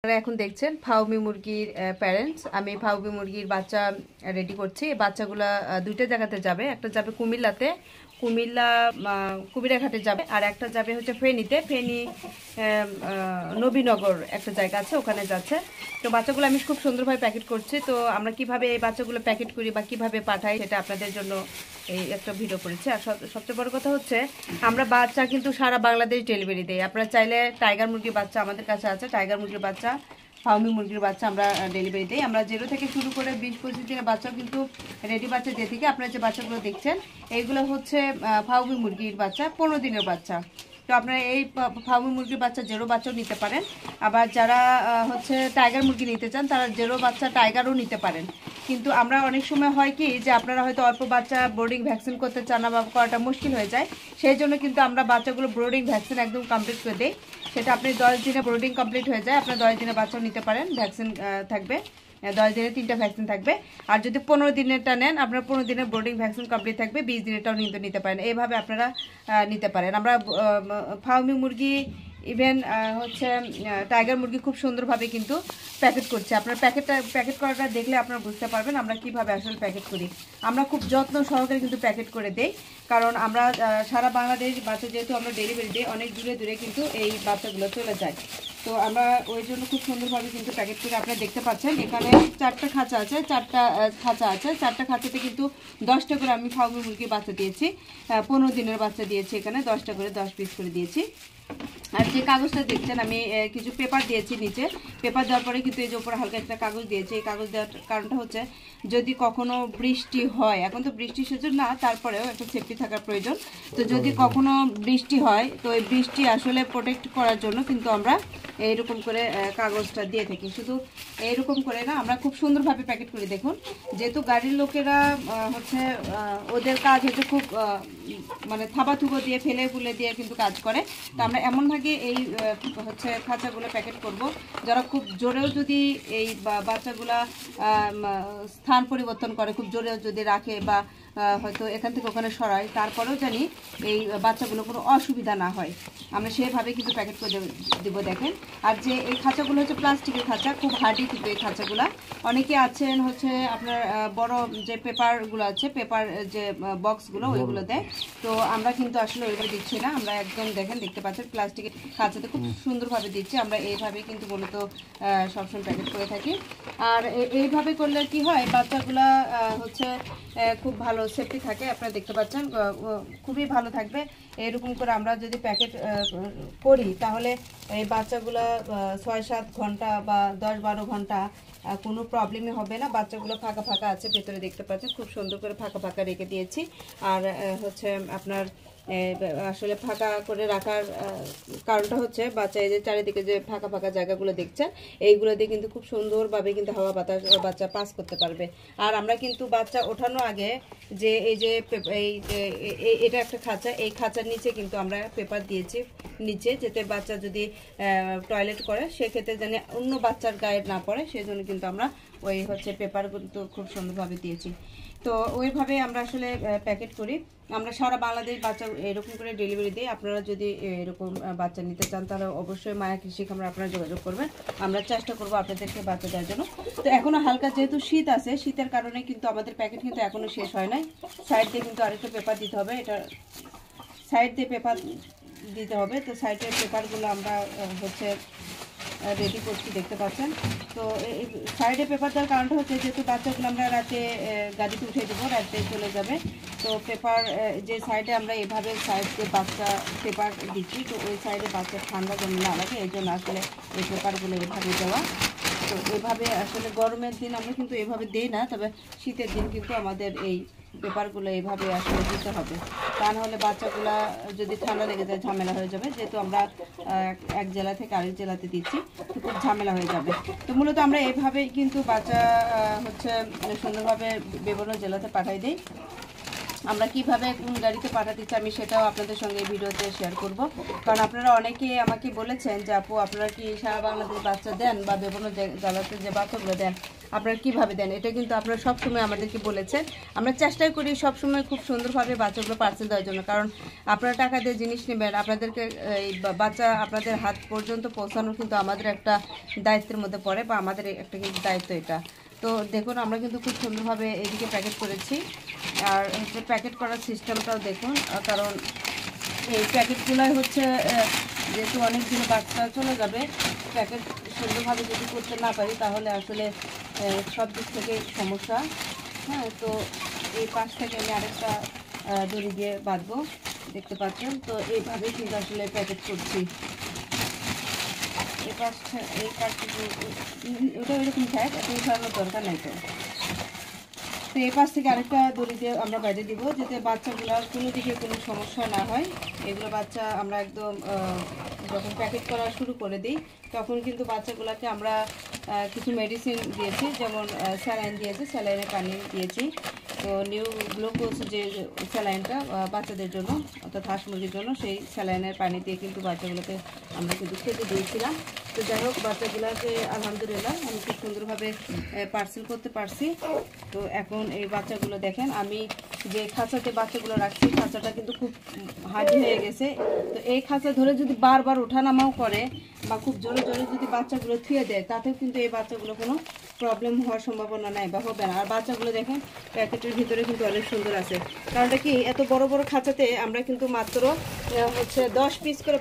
আপনারা এখন দেখছেন ফাউমি মুরগির প্যারেন্টস। আমি ফাউমি মুরগির বাচ্চা রেডি করছি। বাচ্চাগুলা দুইটা জায়গাতে যাবে, একটা যাবে কুমিল্লাতে, কুমিরাঘাটে যাবে, আর একটা যাবে হচ্ছে ফেনীতে, ফেনী নবীনগর একটা জায়গা আছে, ওখানে যাচ্ছে। তো বাচ্চাগুলো আমি খুব সুন্দরভাবে প্যাকেট করছি। তো আমরা কিভাবে এই বাচ্চাগুলো প্যাকেট করি বা কিভাবে পাঠাই সেটা আপনাদের জন্য এই একটা ভিডিও করেছি। আর সবচেয়ে বড় কথা হচ্ছে আমরা বাচ্চা কিন্তু সারা বাংলাদেশ ডেলিভারি দেই। আপনারা চাইলে টাইগার মুরগির বাচ্চা আমাদের কাছে আছে, টাইগার মুরগির বাচ্চা, ফাউমি মুরগির বাচ্চা আমরা ডেলিভারি দিই। আমরা 0 থেকে শুরু করে 20-25 দিনের বাচ্চাও কিন্তু রেডি বাচ্চা দিয়ে থেকে আপনারা যে বাচ্চাগুলো দেখছেন এইগুলো হচ্ছে ফাউমি মুরগির বাচ্চা, 15 দিনের বাচ্চা। তো আপনারা এই ফাউমি মুরগির বাচ্চা 0 বাচ্চাও নিতে পারেন। আবার যারা হচ্ছে টাইগার মুরগি নিতে চান তারা 0 বাচ্চা টাইগারও নিতে পারেন। কিন্তু আমরা অনেক সময় হয় কি যে আপনারা হয়তো অল্প বাচ্চা ব্রোডিং ভ্যাকসিন করতে চান না বা করাটা মুশকিল হয়ে যায়, সেই জন্য কিন্তু আমরা বাচ্চাগুলো ব্রোডিং ভ্যাকসিন একদম কমপ্লিট করে দিই। সেটা আপনি 10 দিনে ব্রোডিং কমপ্লিট হয়ে যায়, আপনার 10 দিনে বাচ্চাও নিতে পারেন। ভ্যাকসিন থাকবে 10 দিনে 3টা ভ্যাকসিন থাকবে। আর যদি 15 দিনেরটা নেন আপনার 15 দিনের ব্রোডিং ভ্যাকসিন কমপ্লিট থাকবে, 20 দিনেরটাও নিতে পারেন। এইভাবে আপনারা নিতে পারেন। আমরা ফাউমি মুরগি ইভেন হচ্ছে টাইগার মুরগি খুব সুন্দরভাবে কিন্তু প্যাকেট করছে। আপনার প্যাকেট করাটা দেখলে আপনারা বুঝতে পারবেন আমরা কিভাবে আসলে প্যাকেট করি। আমরা খুব যত্ন সহকারে কিন্তু প্যাকেট করে দেই, কারণ আমরা সারা বাংলাদেশ বাচ্চা যেহেতু আমরা ডেলিভারি দিই, অনেক দূরে দূরে কিন্তু এই বাচ্চাগুলো চলে যায়। তো আমরা ওই জন্য খুব সুন্দরভাবে কিন্তু প্যাকেট করে আপনারা দেখতে পাচ্ছেন। এখানে 4টা খাঁচা আছে, 4টা খাঁচাতে কিন্তু 10টা করে আমি ফাউমি মুরগির বাচ্চা দিয়েছি, 15 দিনের বাচ্চা দিয়েছি। এখানে 10টা করে 10 পিস করে দিয়েছি। আর যে কাগজটা দেখছেন আমি কিছু পেপার দিয়েছি নিচে। পেপার দেওয়ার পরে কিন্তু এই যে উপরে হালকা একটা কাগজ দিয়েছি। এই কাগজ দেওয়ার কারণটা হচ্ছে যদি কখনো বৃষ্টি হয়, এখন তো বৃষ্টির সিজন না, তারপরেও একটা সেফটি থাকার প্রয়োজন। তো যদি কখনো বৃষ্টি হয় তো এই বৃষ্টি আসলে প্রোটেক্ট করার জন্য কিন্তু আমরা এইরকম করে কাগজটা দিয়ে থাকি। শুধু এইরকম করে না, আমরা খুব সুন্দরভাবে প্যাকেট করে দেখুন। যেহেতু গাড়ির লোকেরা হচ্ছে ওদের কাজ হচ্ছে খুব মানে থাবাথুবো দিয়ে ফেলে ফুলে দিয়ে কিন্তু কাজ করে। তো আমরা এমনভাবে এই হচ্ছে খাঁচাগুলো প্যাকেট করব যারা খুব জোরেও যদি এই বাচ্চাগুলা স্থান পরিবর্তন করে, খুব জোরেও যদি রাখে বা হয়তো এখান থেকে ওখানে সরায়, তারপরেও জানি এই বাচ্চাগুলো কোনো অসুবিধা না হয়, আমরা সেভাবে কিন্তু প্যাকেট করে দেবো। দেখেন, আর যে এই খাঁচাগুলো হচ্ছে প্লাস্টিকের খাঁচা, খুব হার্ডি কিন্তু এই খাঁচাগুলো। অনেকে আছেন হচ্ছে আপনার বড় যে পেপারগুলো আছে, পেপার যে বক্সগুলো ওইগুলো দেয়। তো আমরা কিন্তু আসলে ওইভাবে দিচ্ছি না, আমরা একদম দেখতে পাচ্ছেন প্লাস্টিকের খাঁচাতে খুব সুন্দরভাবে দিচ্ছি। আমরা এইভাবেই কিন্তু মূলত সবসময় প্যাকেট করে থাকি। আর এইভাবে করলে কি হয়, বাচ্চাগুলা হচ্ছে খুব ভালো সেফটি থাকে। আপনারা দেখতে পাচ্ছেন খুবই ভালো থাকবে। এরকম করে আমরা যদি প্যাকেট করি তাহলে এই বাচ্চাগুলো 6-7 ঘন্টা বা 10-12 ঘন্টা কোনো প্রবলেমই হবে না। বাচ্চাগুলো ফাঁকা আছে ভেতরে, দেখতে পাচ্ছেন খুব সুন্দর করে ফাঁকা রেখে দিয়েছি। আর হচ্ছে আপনার আসলে ফাঁকা করে রাখার কারণটা হচ্ছে বাচ্চা এই যে চারিদিকে যে ফাঁকা জায়গাগুলো দেখছেন এইগুলো দিয়ে কিন্তু খুব সুন্দরভাবে কিন্তু হাওয়া বাতাস বাচ্চা পাস করতে পারবে। আর আমরা কিন্তু বাচ্চা ওঠানোর আগে যে এই যে এটা একটা খাঁচা, এই খাঁচার নিচে কিন্তু আমরা পেপার দিয়েছি নিচে, যাতে বাচ্চা যদি টয়লেট করে সেক্ষেত্রে যেন অন্য বাচ্চার গায়ে না পড়ে, সেই জন্য কিন্তু আমরা ওই হচ্ছে পেপার কিন্তু খুব সুন্দরভাবে দিয়েছি। তো ওইভাবে আমরা আসলে প্যাকেট করি। আমরা সারা বাংলাদেশ বাচ্চা এরকম করে ডেলিভারি দিই। আপনারা যদি এরকম বাচ্চা নিতে চান তাহলে অবশ্যই মায়া কৃষি খামারে আপনারা যোগাযোগ করবেন, আমরা চেষ্টা করবো আপনাদেরকে বাচ্চা দেওয়ার জন্য। তো এখনো হালকা যেহেতু শীত আছে, শীতের কারণে কিন্তু আমাদের প্যাকেট কিন্তু এখনো শেষ হয় নাই। সাইড দিয়ে কিন্তু আরেকটা পেপার দিতে হবে, এটা সাইড দিয়ে পেপার দিতে হবে। তো সাইডের পেপারগুলো আমরা হচ্ছে রেডি করছি, দেখতে পাচ্ছেন। তো এই সাইডে পেপার দেওয়ার কারণটা হচ্ছে যেহেতু বাচ্চাগুলো আমরা রাতে গাড়িতে উঠে দেবো, রাতে চলে যাবে। তো পেপার যে সাইডে আমরা এভাবে সাইড দিয়ে বাচ্চা পেপার দিচ্ছি, তো ওই সাইডে বাচ্চা ঠান্ডা যেন না লাগে এই জন্য আসলে এই পেপারগুলো এভাবে দেওয়া। তো এভাবে আসলে গরমের দিন আমরা কিন্তু এভাবে দিই না, তবে শীতের দিন কিন্তু আমাদের এই পেপারগুলো এইভাবে আসলে দিতে হবে, তা নাহলে বাচ্চাগুলা যদি ঠান্ডা লেগে যায় ঝামেলা হয়ে যাবে। যেহেতু আমরা এক জেলা থেকে আরেক জেলাতে দিচ্ছি তো খুব ঝামেলা হয়ে যাবে। তো মূলত আমরা এইভাবেই কিন্তু বাচ্চা হচ্ছে সুন্দরভাবে বিভিন্ন জেলাতে পাঠাই দিই। আমরা কিভাবে কোন গাড়িতে পাঠাতে চাই আমি সেটাও আপনাদের সঙ্গে ভিডিওতে শেয়ার করব, কারণ আপনারা অনেকে আমাকে বলেছেন যে আপু আপনারা কি সারা বাংলাদেশ বাচ্চা দেন বা বিভিন্ন জেলাতে যে বাচ্চাগুলো দেন, আপনারা কিভাবে দেন, এটা কিন্তু আপনারা সবসময় আমাদেরকে বলেছেন। আমরা চেষ্টাই করি সবসময় খুব সুন্দরভাবে বাচ্চাগুলো পার্সেল দেওয়ার জন্য, কারণ আপনারা টাকা দিয়ে জিনিস নেবেন, আপনাদেরকে এই বাচ্চা আপনাদের হাত পর্যন্ত পৌঁছানো কিন্তু আমাদের একটা দায়িত্বের মধ্যে পড়ে, বা আমাদের একটা কিন্তু দায়িত্ব এটা। তো দেখুন আমরা কিন্তু খুব সুন্দরভাবে এদিকে প্যাকেট করেছি। আর হচ্ছে প্যাকেট করার সিস্টেমটাও দেখুন, কারণ এই প্যাকেটগুলোই হচ্ছে যেহেতু অনেক দিন বাচ্চা চলে যাবে, প্যাকেট সুন্দরভাবে যদি করতে না পারি তাহলে আসলে সব দিক থেকে সমস্যা। হ্যাঁ, তো এই পাশ থেকে আমি আরেকটা দড়ি দিয়ে বাঁধবো, দেখতে পাচ্ছেন। তো এইভাবে কিন্তু আসলে প্যাকেট করছি। এই পাশটা ওটা ওইরকম থাক, এত উঠানোর দরকার নাই। তো এই পাশ থেকে আরেকটা দড়ি দিয়ে আমরা বাইরে দিব, যাতে বাচ্চাগুলোর কোনো দিকে কোনো সমস্যা না হয়। এগুলো বাচ্চা আমরা একদম যখন প্যাকেট করা শুরু করে দিই তখন কিন্তু বাচ্চাগুলোকে আমরা কিছু মেডিসিন দিয়েছি, যেমন স্যালাইন দিয়েছি, স্যালাইনের পানি দিয়েছি। তো নিউ গ্লুকোজ যে স্যালাইনটা বাচ্চাদের জন্য অর্থাৎ হাঁস মুরগির জন্য, সেই স্যালাইনের পানি দিয়ে কিন্তু বাচ্চাগুলোকে আমরা কিন্তু খেতে দিয়েছিলাম। তো যাই হোক, বাচ্চাগুলোকে আলহামদুলিল্লাহ আমি খুব সুন্দরভাবে পার্সেল করতে পারছি। তো এখন এই বাচ্চাগুলো দেখেন, আমি যে খাঁচাতে বাচ্চাগুলো রাখছি, খাঁচাটা কিন্তু খুব হার্ড হয়ে গেছে। তো এই খাঁচা ধরে যদি বারবার ওঠানামাও করে বা খুব জোরে জোরে যদি বাচ্চাগুলো থুয়ে দেয়, তাতেও কিন্তু এই বাচ্চাগুলো কোনো প্রবলেম হওয়ার সম্ভাবনা নাই বা হবে না। আর বাচ্চাগুলো দেখেন প্যাকেটের ভিতরে কিন্তু অনেক সুন্দর আছে, কারণটা কি এত বড় বড় খাঁচাতে আমরা কিন্তু মাত্র হচ্ছে 10 পিস করে